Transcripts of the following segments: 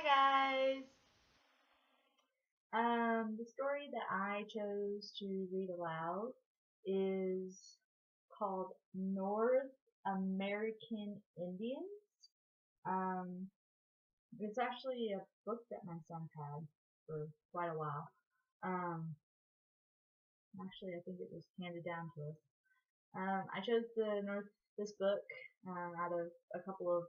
guys! The story that I chose to read aloud is called North American Indians. Um, it's actually a book that my son had for quite a while. Actually, I think it was handed down to us. I chose this book out of a couple of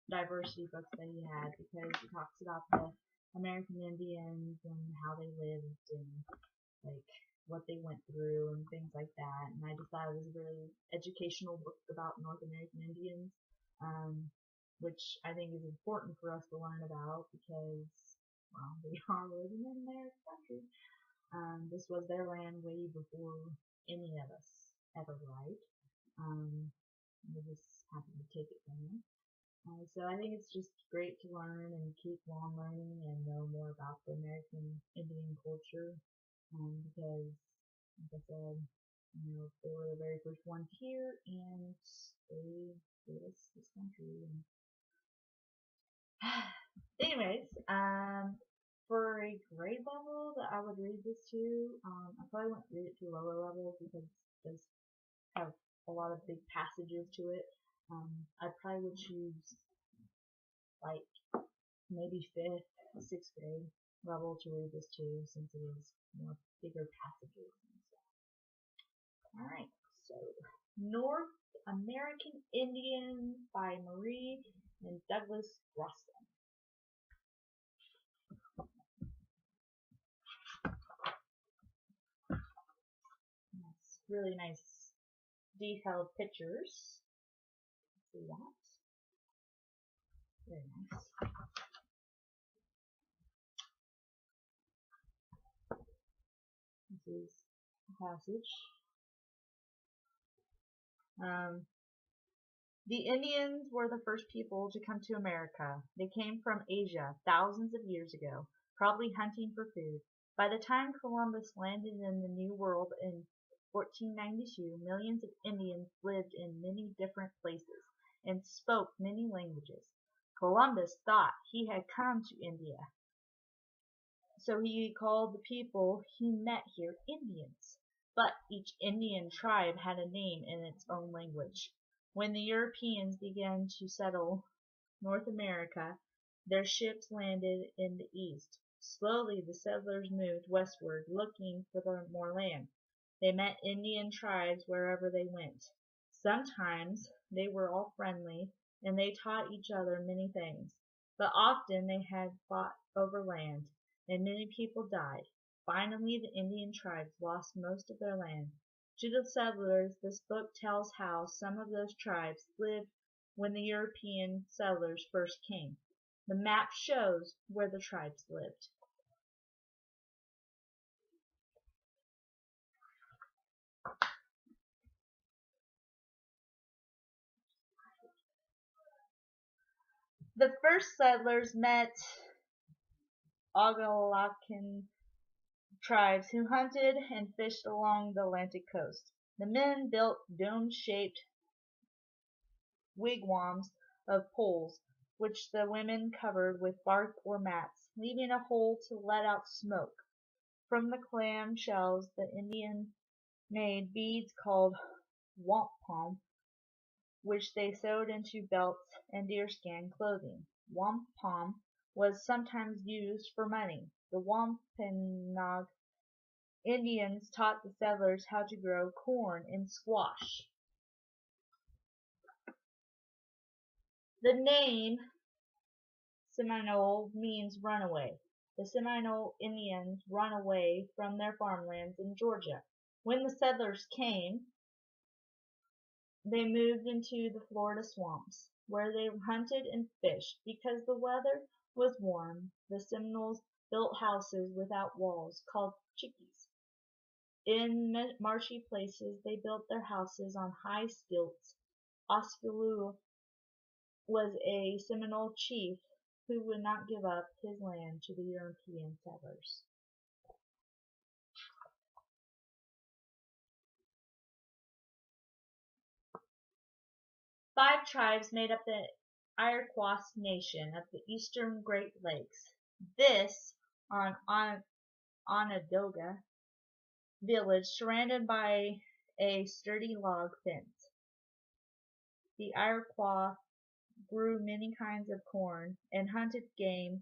diversity books that he had because it talks about the American Indians and how they lived and like what they went through and things like that. And I just thought it was a very educational book about North American Indians, which I think is important for us to learn about because, well, they are living in their country. This was their land way before any of us ever arrived. They just happened to take it from them. So I think it's just great to learn and keep on learning and know more about the American Indian culture because, like I said, they were the very first ones here and they gave us this country. And anyways, for a grade level that I would read this to, I probably wouldn't read it to a lower level because it does have a lot of big passages to it. I probably would choose like maybe 5th, 6th grade level to read this to since it is bigger passages and stuff. Alright, so North American Indian by Marie and Douglas Russell. Really nice detailed pictures. See that? Very nice. This is the passage. The Indians were the first people to come to America. They came from Asia thousands of years ago, probably hunting for food. By the time Columbus landed in the New World in 1492, millions of Indians lived in many different places and spoke many languages. Columbus thought he had come to India, so he called the people he met here Indians. But each Indian tribe had a name in its own language. When the Europeans began to settle North America, their ships landed in the east. Slowly the settlers moved westward, looking for more land. They met Indian tribes wherever they went. Sometimes they were all friendly, and they taught each other many things. But often they had fought over land, and many people died. Finally, the Indian tribes lost most of their land. To the settlers, this book tells how some of those tribes lived when the European settlers first came. The map shows where the tribes lived. The first settlers met Algonquin tribes who hunted and fished along the Atlantic coast. The men built dome-shaped wigwams of poles, which the women covered with bark or mats, leaving a hole to let out smoke. From the clam shells, the Indians made beads called wampum, which they sewed into belts and deerskin clothing. Wampum was sometimes used for money. The Wampanoag Indians taught the settlers how to grow corn and squash. The name Seminole means runaway. The Seminole Indians run away from their farmlands in Georgia. When the settlers came, they moved into the Florida swamps, where they hunted and fished. Because the weather was warm, the Seminoles built houses without walls, called chickees. In marshy places, they built their houses on high stilts. Oskalooa was a Seminole chief who would not give up his land to the European settlers. Five tribes made up the Iroquois nation of the eastern Great Lakes. This on Onondaga village surrounded by a sturdy log fence. The Iroquois grew many kinds of corn and hunted game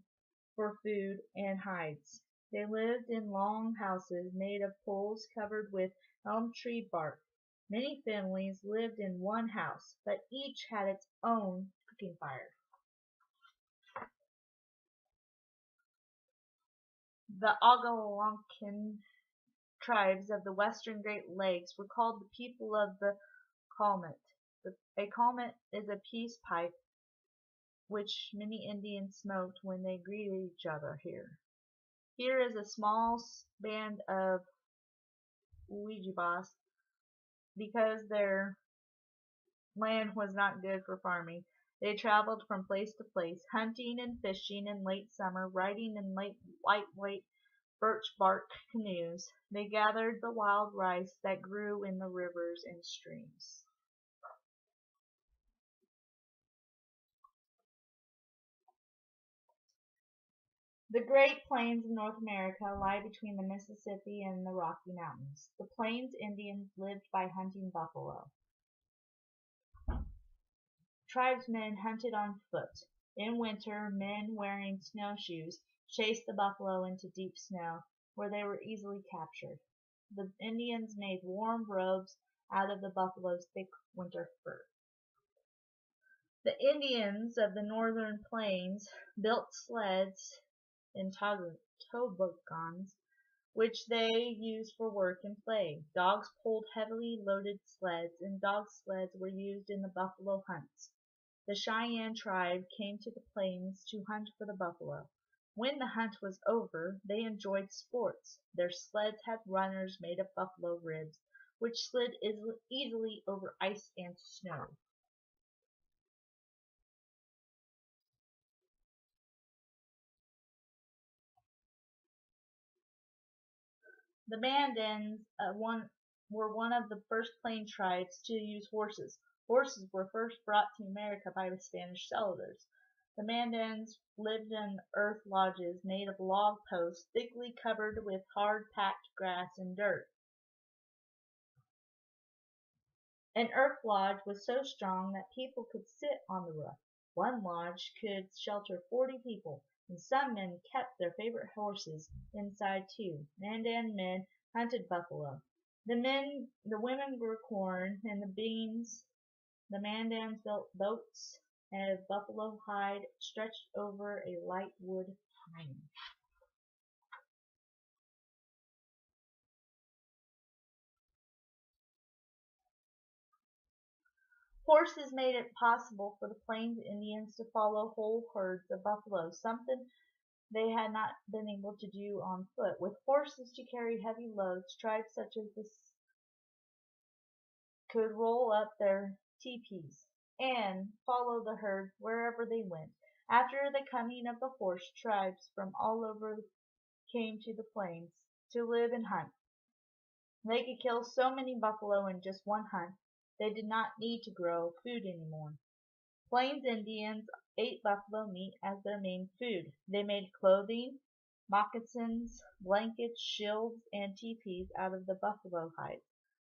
for food and hides. They lived in long houses made of poles covered with elm tree bark. Many families lived in one house, but each had its own cooking fire. The Algonquin tribes of the western Great Lakes were called the people of the Calmet. A calmet is a peace pipe which many Indians smoked when they greeted each other here. Here is a small band of Ojibwas because their land was not good for farming. They traveled from place to place, hunting and fishing in late summer, riding in lightweight birch bark canoes. They gathered the wild rice that grew in the rivers and streams. The Great Plains of North America lie between the Mississippi and the Rocky Mountains. The Plains Indians lived by hunting buffalo. Tribesmen hunted on foot. In winter, men wearing snowshoes chased the buffalo into deep snow, where they were easily captured. The Indians made warm robes out of the buffalo's thick winter fur. The Indians of the northern plains built sleds and toboggans, which they used for work and play. Dogs pulled heavily loaded sleds, and dog sleds were used in the buffalo hunts. The Cheyenne tribe came to the plains to hunt for the buffalo. When the hunt was over, they enjoyed sports. Their sleds had runners made of buffalo ribs, which slid easily over ice and snow. The Mandans were one of the first plain tribes to use horses. Horses were first brought to America by the Spanish settlers. The Mandans lived in earth lodges made of log posts thickly covered with hard-packed grass and dirt. An earth lodge was so strong that people could sit on the roof. One lodge could shelter 40 people, and some men kept their favorite horses inside too. Mandan men hunted buffalo. The women grew corn and the beans. The Mandans built boats and of buffalo hide stretched over a light wood frame. Horses made it possible for the Plains Indians to follow whole herds of buffalo, something they had not been able to do on foot. With horses to carry heavy loads, tribes such as this could roll up their teepees and follow the herd wherever they went. After the coming of the horse, tribes from all over came to the plains to live and hunt. They could kill so many buffalo in just one hunt, they did not need to grow food anymore. Plains Indians ate buffalo meat as their main food. They made clothing, moccasins, blankets, shields, and teepees out of the buffalo hides.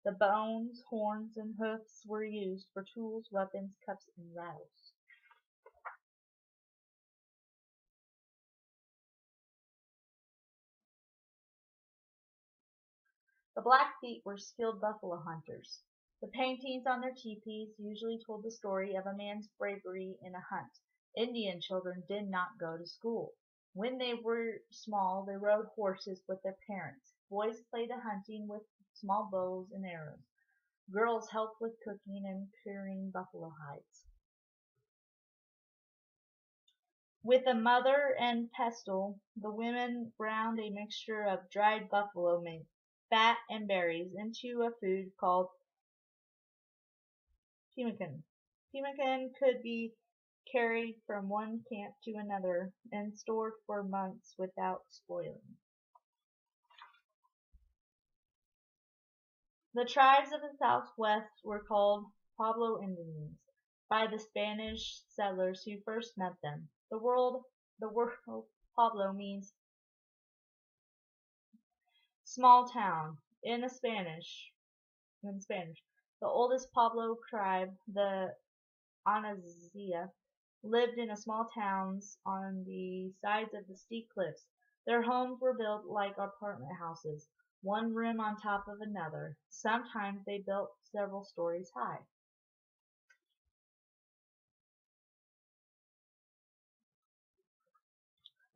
The bones, horns, and hoofs were used for tools, weapons, cups, and rattles. The Blackfeet were skilled buffalo hunters. The paintings on their teepees usually told the story of a man's bravery in a hunt. Indian children did not go to school. When they were small, they rode horses with their parents. Boys played at hunting with small bows and arrows. Girls helped with cooking and curing buffalo hides. With a mother and pestle, the women ground a mixture of dried buffalo meat, fat, and berries into a food called pemmican. Pemmican could be carried from one camp to another and stored for months without spoiling. The tribes of the Southwest were called Pueblo Indians. by the Spanish settlers who first met them. The word Pueblo means small town in Spanish. The oldest Pueblo tribe, the Anazia, lived in a small towns on the sides of the steep cliffs. Their homes were built like apartment houses, one room on top of another. Sometimes they built several stories high.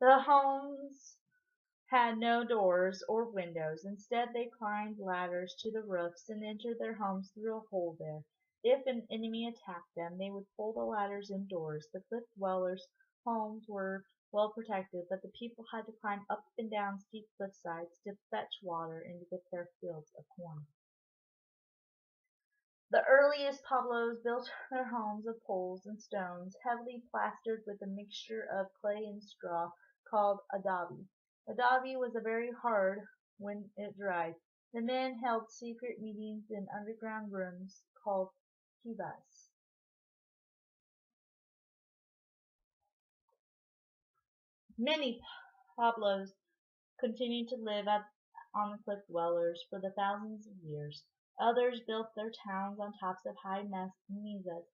The homes had no doors or windows. Instead, they climbed ladders to the roofs and entered their homes through a hole there. If an enemy attacked them, they would pull the ladders indoors. The cliff dwellers' homes were well protected, but the people had to climb up and down steep cliff sides to fetch water and to get their fields of corn. The earliest Pueblos built their homes of poles and stones, heavily plastered with a mixture of clay and straw called adobe. Adobe was very hard when it dried. The men held secret meetings in underground rooms called kivas. Many Pueblos continued to live on the cliff dwellers for the thousands of years. Others built their towns on tops of high mesas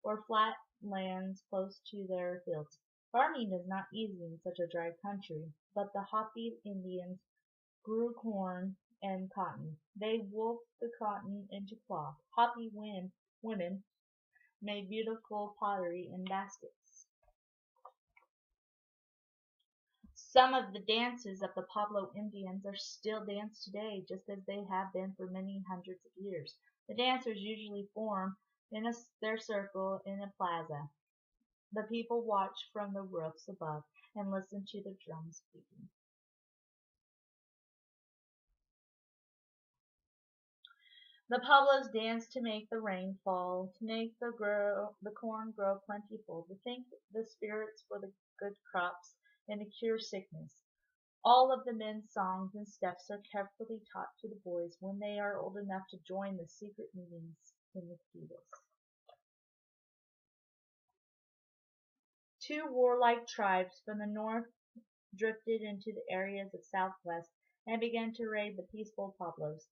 or flat lands close to their fields. Farming is not easy in such a dry country, but the Hopi Indians grew corn and cotton. They wove the cotton into cloth. Hopi women made beautiful pottery and baskets. Some of the dances of the Pueblo Indians are still danced today, just as they have been for many hundreds of years. The dancers usually form in their circle in a plaza. The people watch from the roofs above and listen to the drums beating. The Pueblos dance to make the rain fall, to make the corn grow plentiful, to thank the spirits for the good crops, and to cure sickness. All of the men's songs and steps are carefully taught to the boys when they are old enough to join the secret meetings in the kivas. Two warlike tribes from the north drifted into the areas of southwest and began to raid the peaceful Pueblos.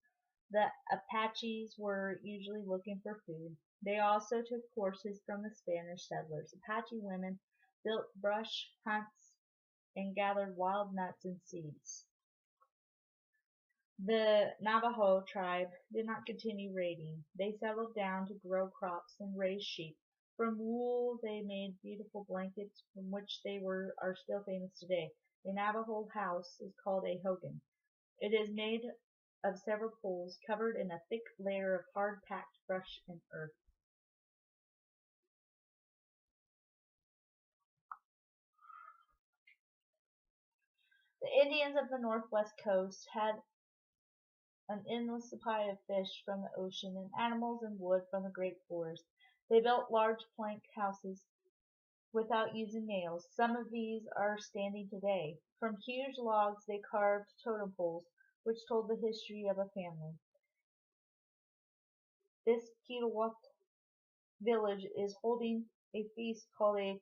The Apaches were usually looking for food. They also took horses from the Spanish settlers. Apache women built brush hunts and gathered wild nuts and seeds. The Navajo tribe did not continue raiding. They settled down to grow crops and raise sheep. From wool they made beautiful blankets from which are still famous today. A Navajo house is called a hogan. It is made of several poles covered in a thick layer of hard-packed brush and earth. The Indians of the northwest coast had an endless supply of fish from the ocean and animals and wood from the great forest. They built large plank houses without using nails. Some of these are standing today. From huge logs they carved totem poles, which told the history of a family. This Kitawat village is holding a feast called a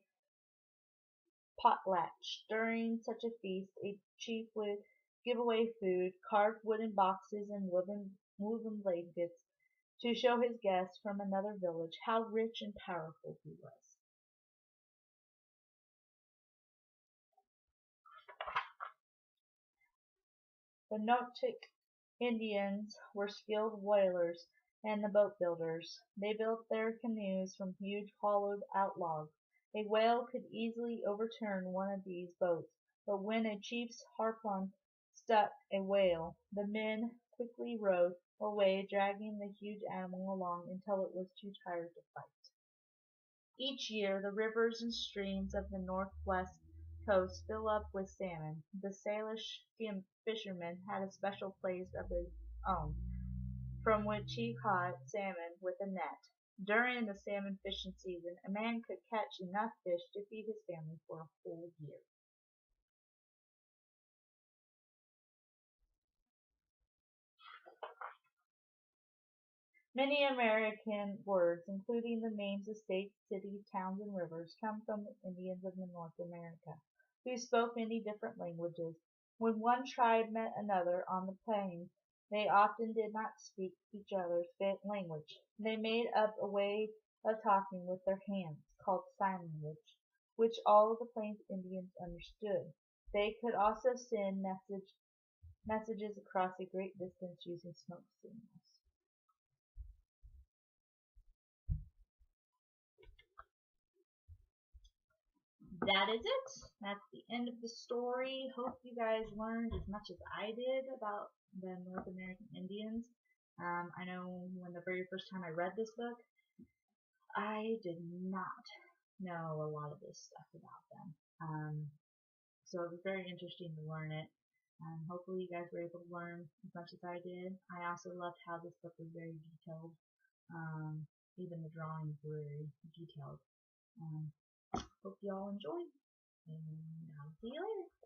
potlatch. During such a feast, a chief would give away food, carved wooden boxes and woven blankets to show his guests from another village how rich and powerful he was. The Noatak Indians were skilled whalers and the boat builders. They built their canoes from huge hollowed-out logs. A whale could easily overturn one of these boats, but when a chief's harpoon struck a whale, the men quickly rowed away, dragging the huge animal along until it was too tired to fight. Each year the rivers and streams of the northwest coast fill up with salmon. The Salish fishermen had a special place of their own, from which he caught salmon with a net. During the salmon fishing season, a man could catch enough fish to feed his family for a whole year. Many American words, including the names of states, cities, towns, and rivers, come from the Indians of North America, who spoke many different languages. When one tribe met another on the plains, they often did not speak each other's language. They made up a way of talking with their hands, called sign language, which all of the Plains Indians understood. They could also send messages across a great distance using smoke signals. That is it. That's the end of the story. Hope you guys learned as much as I did about the North American Indians. I know when the very first time I read this book, I did not know a lot of this stuff about them. So it was very interesting to learn it. Hopefully you guys were able to learn as much as I did. I also loved how this book was very detailed. Even the drawings were very detailed. Hope you all enjoyed, and I'll see you later.